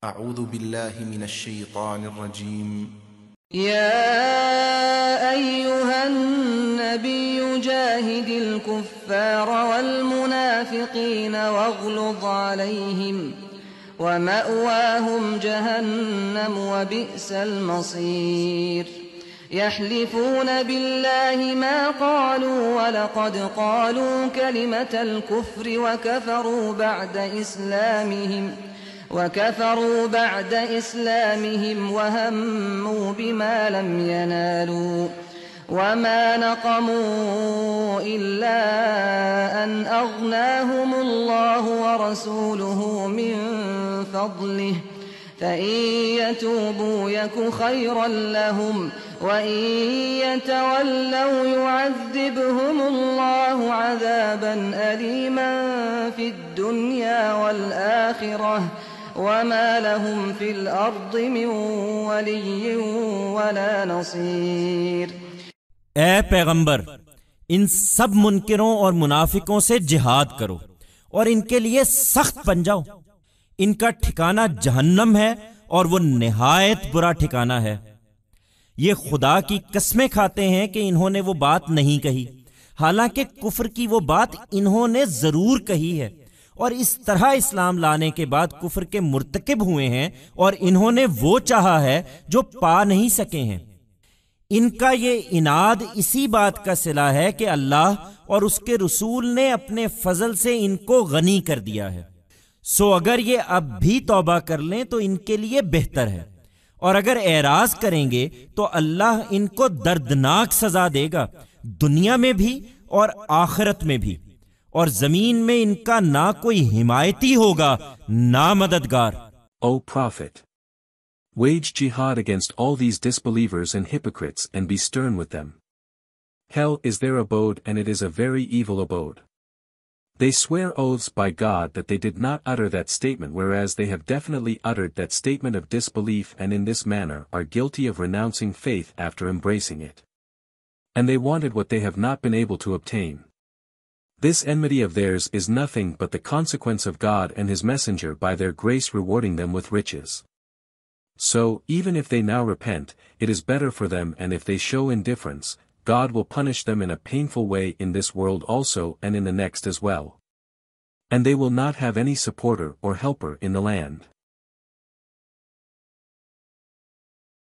أعوذ بالله من الشيطان الرجيم. يا أيها النبي جاهد الكفار والمنافقين واغلظ عليهم ومأواهم جهنم وبئس المصير. يحلفون بالله ما قالوا ولقد قالوا كلمة الكفر وكفروا بعد إسلامهم وهموا بما لم ينالوا وما نقموا إلا أن أغناهم الله ورسوله من فضله فإن يتوبوا يك خيرا لهم وإن يتولوا يعذبهم الله عذابا أليما في الدنيا والآخرة وما لهم في الأرض من ولي ولا نصير. اے پیغمبر، ان سب منکروں اور منافقوں سے جہاد کرو اور ان کے لیے سخت بن جاؤ. ان کا ٹھکانہ جہنم ہے اور وہ نہایت برا ٹھکانہ ہے. یہ خدا کی قسمیں کھاتے ہیں کہ انہوں نے وہ بات نہیں کہی، حالانکہ کفر کی وہ بات انہوں نے ضرور کہی ہے، اور اس طرح اسلام لانے کے بعد کفر کے مرتکب ہوئے ہیں اور انہوں نے وہ چاہا ہے جو پا نہیں سکے ہیں. ان کا یہ عناد اسی بات کا صلہ ہے کہ اللہ اور اس کے رسول نے اپنے فضل سے ان کو غنی کر دیا ہے. سو اگر یہ اب بھی توبہ کر لیں تو ان کے لیے بہتر ہے، اور اگر اعراض کریں گے تو اللہ ان کو دردناک سزا دے گا، دنیا میں بھی اور آخرت میں بھی، اور زمین میں ان کا نہ کوئی حمایتی ہوگا نہ مددگار. O Prophet, wage jihad against all these disbelievers and hypocrites and be stern with them. Hell is their abode and it is a very evil abode. They swear oaths by God that they did not utter that statement, whereas they have definitely uttered that statement of disbelief and in this manner are guilty of renouncing faith after embracing it. And they wanted what they have not been able to obtain. This enmity of theirs is nothing but the consequence of God and His Messenger by their grace rewarding them with riches. So, even if they now repent, it is better for them, and if they show indifference, God will punish them in a painful way in this world also and in the next as well. And they will not have any supporter or helper in the land.